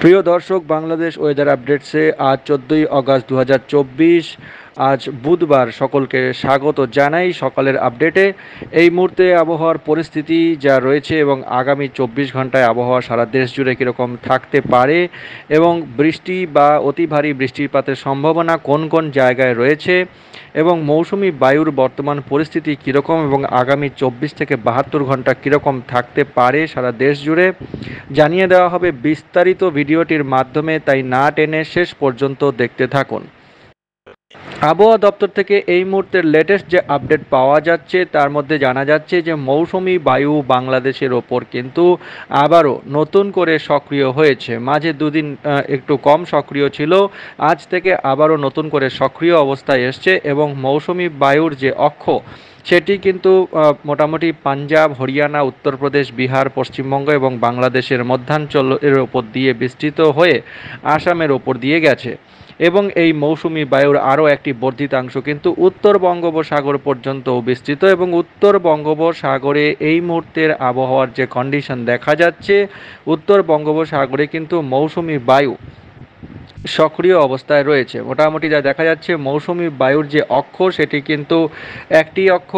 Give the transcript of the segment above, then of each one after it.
প্রিয় দর্শক, বাংলাদেশ ওয়েদার আপডেটসে আজ 14ই আগস্ট 2024, আজ বুধবার। সকলকে স্বাগত জানাই সকালের আপডেটে। এই মুহূর্তে আবহাওয়ার পরিস্থিতি যা রয়েছে এবং আগামী 24 ঘন্টায় আবহাওয়া সারা দেশ জুড়ে কীরকম থাকতে পারে এবং বৃষ্টি বা অতি ভারী বৃষ্টিপাতের সম্ভাবনা কোন কোন জায়গায় রয়েছে এবং মৌসুমি বায়ুর বর্তমান পরিস্থিতি কীরকম এবং আগামী 24 থেকে 72 ঘন্টা কীরকম থাকতে পারে সারা দেশ জুড়ে জানিয়ে দেওয়া হবে বিস্তারিত ভিডিওটির মাধ্যমে, তাই না টেনে শেষ পর্যন্ত দেখতে থাকুন। আবহাওয়া দপ্তর থেকে এই মুহূর্তের লেটেস্ট যে আপডেট পাওয়া যাচ্ছে তার মধ্যে জানা যাচ্ছে যে মৌসুমি বায়ু বাংলাদেশের ওপর কিন্তু আবারও নতুন করে সক্রিয় হয়েছে। মাঝে দুদিন একটু কম সক্রিয় ছিল, আজ থেকে আবারও নতুন করে সক্রিয় অবস্থায় এসছে এবং মৌসুমি বায়ুর যে অক্ষ সেটি কিন্তু মোটামুটি পাঞ্জাব, হরিয়ানা, উত্তরপ্রদেশ, বিহার, পশ্চিমবঙ্গ এবং বাংলাদেশের মধ্যাঞ্চলের ওপর দিয়ে বিস্তৃত হয়ে আসামের ওপর দিয়ে গেছে এবং এই মৌসুমি বায়ুর আরও একটি বর্ধিতাংশ কিন্তু উত্তর বঙ্গোপসাগর পর্যন্ত বিস্তৃত এবং উত্তর বঙ্গোপসাগরে এই মুহূর্তের আবহাওয়ার যে কন্ডিশন দেখা যাচ্ছে, উত্তর বঙ্গোপসাগরে কিন্তু মৌসুমি বায়ু সক্রিয় অবস্থায় রয়েছে। মোটামুটি যা দেখা যাচ্ছে মৌসুমি বায়ুর যে অক্ষ সেটি কিন্তু একটি অক্ষ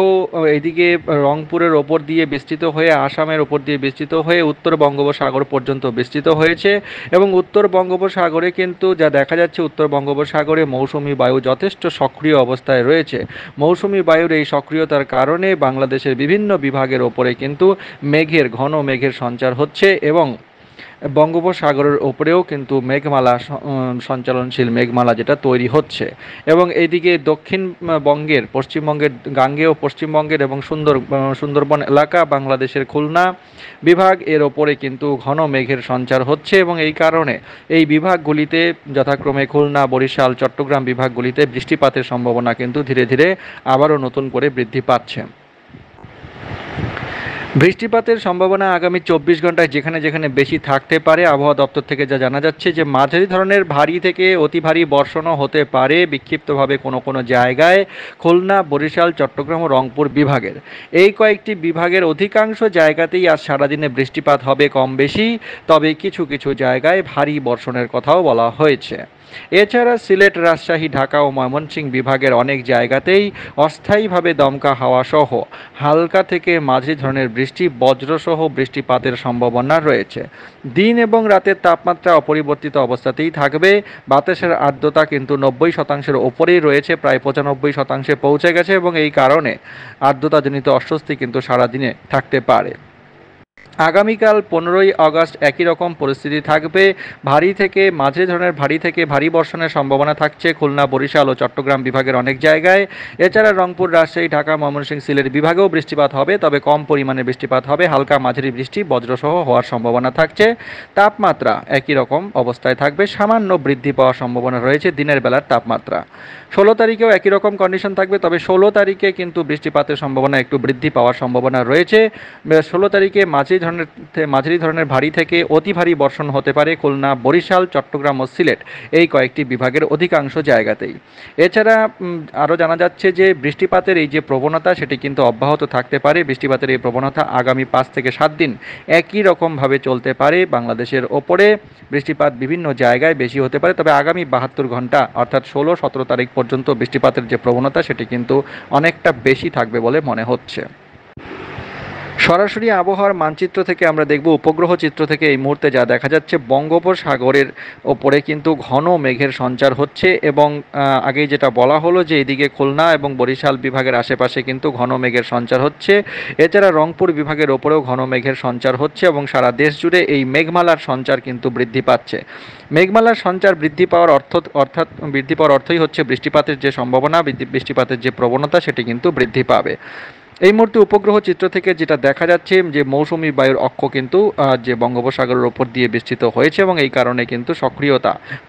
এদিকে রংপুরের ওপর দিয়ে বিস্তৃত হয়ে আসামের ওপর দিয়ে বিস্তৃত হয়ে উত্তর বঙ্গোপসাগর পর্যন্ত বিস্তৃত হয়েছে এবং উত্তর বঙ্গোপসাগরে কিন্তু যা দেখা যাচ্ছে উত্তর বঙ্গোপসাগরে মৌসুমি বায়ু যথেষ্ট সক্রিয় অবস্থায় রয়েছে। মৌসুমি বায়ুর এই সক্রিয়তার কারণে বাংলাদেশের বিভিন্ন বিভাগের ওপরে কিন্তু ঘন মেঘের সঞ্চার হচ্ছে এবং বঙ্গোপসাগরের ওপরেও কিন্তু মেঘমালা সঞ্চালনশীল মেঘমালা যেটা তৈরি হচ্ছে এবং এইদিকে দক্ষিণবঙ্গের, পশ্চিমবঙ্গের গাঙ্গেয় পশ্চিমবঙ্গের এবং সুন্দরবন এলাকা, বাংলাদেশের খুলনা বিভাগ এর ওপরে কিন্তু ঘন মেঘের সঞ্চার হচ্ছে এবং এই কারণে এই বিভাগগুলিতে যথাক্রমে খুলনা, বরিশাল, চট্টগ্রাম বিভাগগুলিতে বৃষ্টিপাতের সম্ভাবনা কিন্তু ধীরে ধীরে আবারও নতুন করে বৃদ্ধি পাচ্ছে। বৃষ্টিপাতের সম্ভাবনা আগামী 24 ঘন্টায় যেখানে যেখানে বেশি থাকতে পারে আবহাওয়া দপ্তর থেকে যা জানা যাচ্ছে যে মাঝারি ধরনের ভারী থেকে অতি ভারী বর্ষণও হতে পারে বিক্ষিপ্তভাবে কোনো কোনো জায়গায় খুলনা, বরিশাল, চট্টগ্রাম ও রংপুর বিভাগের। এই কয়েকটি বিভাগের অধিকাংশ জায়গাতেই আজ সারাদিনে বৃষ্টিপাত হবে কম বেশি, তবে কিছু কিছু জায়গায় ভারী বর্ষণের কথাও বলা হয়েছে। এছাড়া সিলেট, রাজশাহী, ঢাকা ও ময়মনসিংহ বিভাগের অনেক জায়গাতেই অস্থায়ীভাবে দমকা হাওয়া সহ হালকা থেকে মাঝারি ধরনের বৃষ্টি, বজ্রসহ বৃষ্টিপাতের সম্ভাবনা রয়েছে। দিন এবং রাতের তাপমাত্রা অপরিবর্তিত অবস্থাতেই থাকবে। বাতাসের আর্দ্রতা কিন্তু 90% ওপরেই রয়েছে, প্রায় 95% পৌঁছে গেছে এবং এই কারণে আর্দ্রতাজনিত অস্বস্তি কিন্তু সারাদিনে থাকতে পারে। আগামীকাল 15ই আগস্ট একই রকম পরিস্থিতি থাকবে। ভারী থেকে মাঝারি ধরনের ভারী বর্ষণের সম্ভাবনা থাকছে খুলনা, বরিশাল ও চট্টগ্রাম বিভাগের অনেক জায়গায়। এছাড়া রংপুর, রাজশাহী, ঢাকা, ময়মনসিংহ, সিলেট বিভাগেও বৃষ্টিপাত হবে, তবে কম পরিমাণে বৃষ্টিপাত হবে। হালকা মাঝারি বৃষ্টি, বজ্রসহ হওয়ার সম্ভাবনা থাকছে। তাপমাত্রা একই রকম অবস্থায় থাকবে, সামান্য বৃদ্ধি পাওয়ার সম্ভাবনা রয়েছে দিনের বেলার তাপমাত্রা। 16 তারিখেও একই রকম কন্ডিশন থাকবে, তবে 16 তারিখে কিন্তু বৃষ্টিপাতের সম্ভাবনা একটু বৃদ্ধি পাওয়ার সম্ভাবনা রয়েছে। 16 তারিখে মাঝারি ধরনের ভারী থেকে অতি ভারী বর্ষণ হতে পারে খুলনা, বরিশাল, চট্টগ্রাম ও সিলেট এই কয়েকটি বিভাগের অধিকাংশ জায়গাতেই। এছাড়া আরও জানা যাচ্ছে যে বৃষ্টিপাতের এই যে প্রবণতা সেটি কিন্তু অব্যাহত থাকতে পারে। বৃষ্টিপাতের এই প্রবণতা আগামী 5 থেকে 7 দিন একই রকমভাবে চলতে পারে। বাংলাদেশের ওপরে বৃষ্টিপাত বিভিন্ন জায়গায় বেশি হতে পারে, তবে আগামী 72 ঘন্টা অর্থাৎ 16-17 তারিখ পর্যন্ত বৃষ্টিপাতের যে প্রবণতা সেটি কিন্তু অনেকটা বেশি থাকবে বলে মনে হচ্ছে। সরাসরি আবহাওয়ার মানচিত্র থেকে আমরা দেখব, উপগ্রহ চিত্র থেকে এই মুহূর্তে যা দেখা যাচ্ছে বঙ্গোপসাগরের ওপরে কিন্তু ঘন মেঘের সঞ্চার হচ্ছে এবং আগেই যেটা বলা হলো যে এদিকে খুলনা এবং বরিশাল বিভাগের আশেপাশে কিন্তু ঘন মেঘের সঞ্চার হচ্ছে। এছাড়া রংপুর বিভাগের ওপরেও ঘন মেঘের সঞ্চার হচ্ছে এবং সারা দেশ জুড়ে এই মেঘমালার সঞ্চার কিন্তু বৃদ্ধি পাচ্ছে। মেঘমালার সঞ্চার বৃদ্ধি পাওয়ার অর্থই হচ্ছে বৃষ্টিপাতের যে সম্ভাবনা, বৃষ্টিপাতের যে প্রবণতা সেটি কিন্তু বৃদ্ধি পাবে। এই মুহূর্তে উপগ্রহ চিত্র থেকে যেটা দেখা যাচ্ছে যে মৌসুমি বায়ুর অক্ষ কিন্তু যে বঙ্গোপসাগরের ওপর দিয়ে বিস্তৃত হয়েছে এবং এই কারণে কিন্তু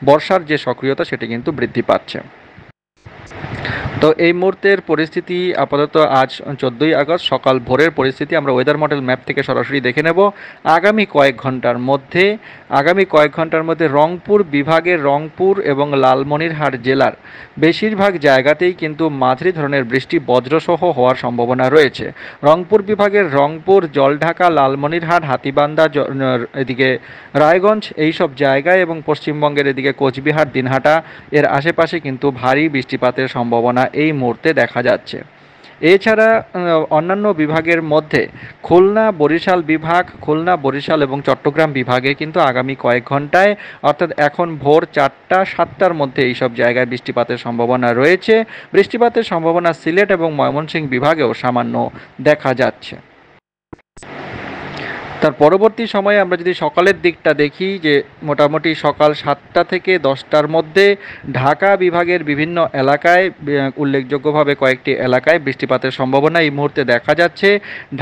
বর্ষার যে সক্রিয়তা সেটি কিন্তু বৃদ্ধি পাচ্ছে। তো এই মুহূর্তের পরিস্থিতি আপাতত আজ 14ই আগস্ট সকাল ভোরের পরিস্থিতি আমরা ওয়েদার মডেল ম্যাপ থেকে সরাসরি দেখে নেব। আগামী কয়েক ঘন্টার মধ্যে রংপুর বিভাগের রংপুর এবং লালমনিরহাট জেলার বেশিরভাগ জায়গাতেই কিন্তু মাঝারি ধরনের বৃষ্টি বজ্রসহ হওয়ার সম্ভাবনা রয়েছে। রংপুর বিভাগের রংপুর, জলঢাকা, লালমনিরহাট, হাতীবান্ধা, এদিকে রায়গঞ্জ এইসব জায়গায় এবং পশ্চিমবঙ্গের এদিকে কোচবিহার, দিনহাটা এর আশেপাশে কিন্তু ভারী বৃষ্টিপাতের সম্ভাবনা এই মুহূর্তে দেখা যাচ্ছে। এছাড়া অন্যান্য বিভাগের মধ্যে খুলনা, বরিশাল এবং চট্টগ্রাম বিভাগে কিন্তু আগামী কয়েক ঘন্টায় অর্থাৎ এখন ভোর 4টা 7টার মধ্যে এইসব জায়গায় বৃষ্টিপাতের সম্ভাবনা রয়েছে। বৃষ্টিপাতের সম্ভাবনা সিলেট এবং ময়মনসিংহ বিভাগেও সামান্য দেখা যাচ্ছে। তার পরবর্তী সময়ে আমরা যদি সকালের দিকটা দেখি, যে মোটামুটি সকাল 7টা থেকে 10টার মধ্যে ঢাকা বিভাগের বিভিন্ন এলাকায় উল্লেখযোগ্যভাবে কয়েকটি এলাকায় বৃষ্টিপাতের সম্ভাবনা এই মুহূর্তে দেখা যাচ্ছে।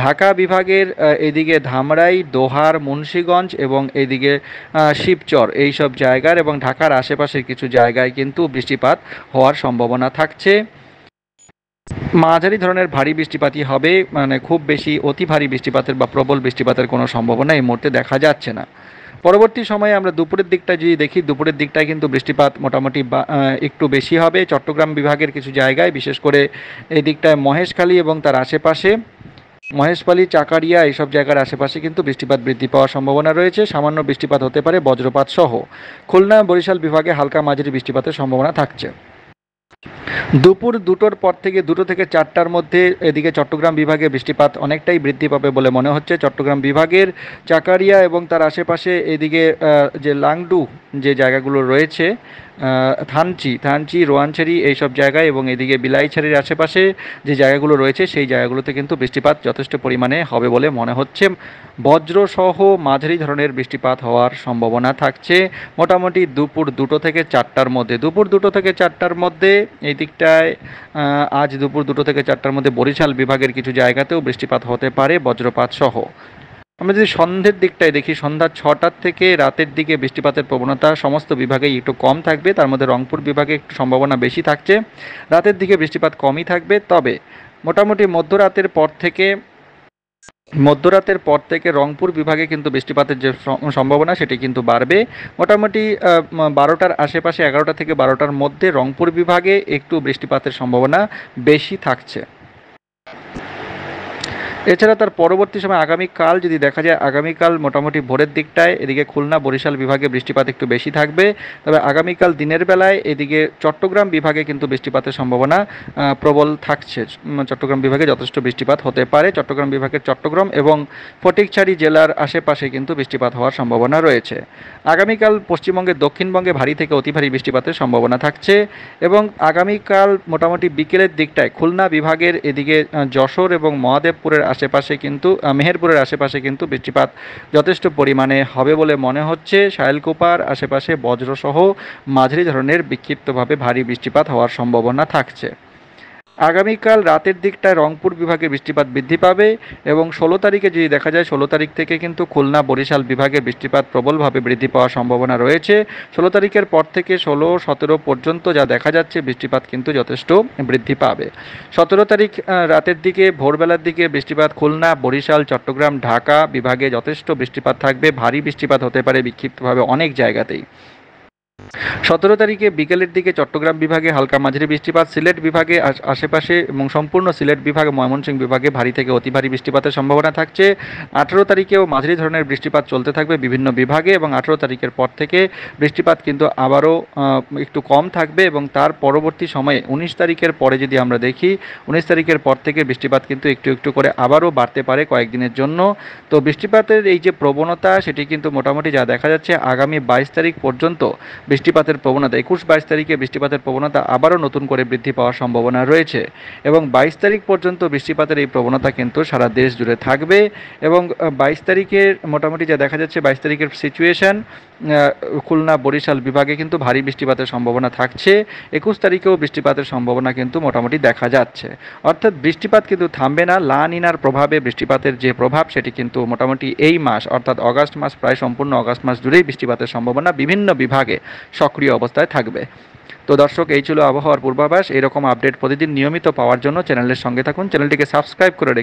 ঢাকা বিভাগের এদিকে ধামরাই, দোহার, মুন্সিগঞ্জ এবং এদিকে শিবচর এইসব জায়গার এবং ঢাকার আশেপাশের কিছু জায়গায় কিন্তু বৃষ্টিপাত হওয়ার সম্ভাবনা থাকছে। মাঝারি ধরনের ভারী বৃষ্টিপাতই হবে, মানে খুব বেশি অতি ভারী বৃষ্টিপাতের বা প্রবল বৃষ্টিপাতের কোনো সম্ভাবনা এই মুহূর্তে দেখা যাচ্ছে না। পরবর্তী সময়ে আমরা দুপুরের দিকটা যদি দেখি, দুপুরের দিকটায় কিন্তু বৃষ্টিপাত মোটামুটি একটু বেশি হবে চট্টগ্রাম বিভাগের কিছু জায়গায়, বিশেষ করে এই দিকটায় মহেশখালী এবং তার আশেপাশে, মহেশখালী, চাকারিয়া এইসব জায়গার আশেপাশে কিন্তু বৃষ্টিপাত বৃদ্ধি পাওয়ার সম্ভাবনা রয়েছে। সামান্য বৃষ্টিপাত হতে পারে বজ্রপাত সহ। খুলনা, বরিশাল বিভাগে হালকা মাঝারি বৃষ্টিপাতের সম্ভাবনা থাকছে। দুপুর 2টোর পর থেকে 2টো থেকে 4টার মধ্যে এদিকে চট্টগ্রাম বিভাগে বৃষ্টিপাত অনেকটাই বৃদ্ধি পাবে বলে মনে হচ্ছে। চট্টগ্রাম বিভাগের চাকারিয়া এবং তার আশেপাশে এদিকে যে লাংডু যে জায়গাগুলো রয়েছে, থানচি, রোয়ানছড়ি এইসব জায়গায় এবং এদিকে বিলাইছড়ির আশেপাশে যে জায়গাগুলো রয়েছে সেই জায়গাগুলোতে কিন্তু বৃষ্টিপাত যথেষ্ট পরিমাণে হবে বলে মনে হচ্ছে। বজ্রসহ মাঝারি ধরনের বৃষ্টিপাত হওয়ার সম্ভাবনা থাকছে মোটামুটি দুপুর 2টো থেকে 4টার মধ্যে। এই দিকটায় আজ দুপুর 2টো থেকে 4টার মধ্যে বরিশাল বিভাগের কিছু জায়গাতেও বৃষ্টিপাত হতে পারে বজ্রপাত সহ। আমরা যদি সন্ধ্যের দিকটায় দেখি, সন্ধ্যা 6টার থেকে রাতের দিকে বৃষ্টিপাতের প্রবণতা সমস্ত বিভাগেই একটু কম থাকবে। তার মধ্যে রংপুর বিভাগে একটু সম্ভাবনা বেশি থাকছে, রাতের দিকে বৃষ্টিপাত কমই থাকবে। তবে মোটামুটি মধ্যরাতের পর থেকে রংপুর বিভাগে কিন্তু বৃষ্টিপাতের যে সম্ভাবনা সেটি কিন্তু বাড়বে। মোটামুটি 12টার আশেপাশে, 11টা থেকে 12টার মধ্যে রংপুর বিভাগে একটু বৃষ্টিপাতের সম্ভাবনা বেশি থাকছে। এছাড়া তার পরবর্তী সময় আগামীকাল যদি দেখা যায়, আগামীকাল মোটামুটি ভোরের দিকটায় এদিকে খুলনা, বরিশাল বিভাগে বৃষ্টিপাত একটু বেশি থাকবে। তবে আগামীকাল দিনের বেলায় এদিকে চট্টগ্রাম বিভাগে কিন্তু বৃষ্টিপাতের সম্ভাবনা প্রবল থাকছে। চট্টগ্রাম বিভাগে যথেষ্ট বৃষ্টিপাত হতে পারে। চট্টগ্রাম বিভাগের চট্টগ্রাম এবং ফটিকছড়ি জেলার আশেপাশে কিন্তু বৃষ্টিপাত হওয়ার সম্ভাবনা রয়েছে। আগামীকাল পশ্চিমবঙ্গের দক্ষিণবঙ্গে ভারী থেকে অতি ভারী বৃষ্টিপাতের সম্ভাবনা থাকছে এবং আগামীকাল মোটামুটি বিকেলের দিকটায় খুলনা বিভাগের এদিকে যশোর এবং মহাদেবপুরের আশেপাশে কিন্তু মেহেরপুরের আশেপাশে কিন্তু বৃষ্টিপাত যথেষ্ট পরিমাণে হবে বলে মনে হচ্ছে। শায়েলকুপার আশেপাশে বজ্রসহ মাঝারি ধরনের বিক্ষিপ্তভাবে ভারী বৃষ্টিপাত হওয়ার সম্ভাবনা থাকছে। আগামীকাল রাতের দিকটায় রংপুর বিভাগে বৃষ্টিপাত বৃদ্ধি পাবে এবং 16 তারিখে যদি দেখা যায়, 16 তারিখ থেকে কিন্তু খুলনা, বরিশাল বিভাগে বৃষ্টিপাত প্রবলভাবে বৃদ্ধি পাওয়ার সম্ভাবনা রয়েছে। 16 তারিখের পর থেকে 16-17 পর্যন্ত যা দেখা যাচ্ছে বৃষ্টিপাত কিন্তু যথেষ্ট বৃদ্ধি পাবে। 17 তারিখ রাতের দিকে, ভোরবেলার দিকে বৃষ্টিপাত খুলনা, বরিশাল, চট্টগ্রাম, ঢাকা বিভাগে যথেষ্ট বৃষ্টিপাত থাকবে। ভারী বৃষ্টিপাত হতে পারে বিক্ষিপ্তভাবে অনেক জায়গাতেই। 17 তারিখে বিকেলের দিকে চট্টগ্রাম বিভাগে হালকা মাঝারি বৃষ্টিপাত, সিলেট বিভাগে আশেপাশে এবং সম্পূর্ণ সিলেট বিভাগে, ময়মনসিংহ বিভাগে ভারী থেকে অতি ভারী বৃষ্টিপাতের সম্ভাবনা থাকছে। 18 তারিখেও মাঝারি ধরনের বৃষ্টিপাত চলতে থাকবে বিভিন্ন বিভাগে এবং 18 তারিখের পর থেকে বৃষ্টিপাত কিন্তু আবারও একটু কম থাকবে এবং তার পরবর্তী সময়ে 19 তারিখের পরে যদি আমরা দেখি, 19 তারিখের পর থেকে বৃষ্টিপাত কিন্তু একটু একটু করে আবারও বাড়তে পারে কয়েকদিনের জন্য। তো বৃষ্টিপাতের এই যে প্রবণতা সেটি কিন্তু মোটামুটি যা দেখা যাচ্ছে আগামী 22 তারিখ পর্যন্ত বৃষ্টিপাতের প্রবণতা, 21-22 তারিখে বৃষ্টিপাতের প্রবণতা আবারও নতুন করে বৃদ্ধি পাওয়ার সম্ভাবনা রয়েছে এবং 22 তারিখ পর্যন্ত বৃষ্টিপাতের এই প্রবণতা কিন্তু সারা দেশ জুড়ে থাকবে এবং 22 তারিখের মোটামুটি যা দেখা যাচ্ছে 22 তারিখের সিচুয়েশন খুলনা, বরিশাল বিভাগে কিন্তু ভারী বৃষ্টিপাতের সম্ভাবনা থাকছে। 21 তারিখেও বৃষ্টিপাতের সম্ভাবনা কিন্তু মোটামুটি দেখা যাচ্ছে। অর্থাৎ বৃষ্টিপাত কিন্তু থামবে না। লা নিনার প্রভাবে বৃষ্টিপাতের যে প্রভাব সেটি কিন্তু মোটামুটি এই মাস অর্থাৎ অগাস্ট মাস, প্রায় সম্পূর্ণ অগাস্ট মাস জুড়েই বৃষ্টিপাতের সম্ভাবনা বিভিন্ন বিভাগে সক্রিয় অবস্থায় থাকবে। তো দর্শক, এই ছিল আবহাওয়ার পূর্বাভাস। এরকম আপডেট প্রতিদিন নিয়মিত পাওয়ার জন্য চ্যানেলের সঙ্গে থাকুন, চ্যানেলটিকে সাবস্ক্রাইব করে রেখে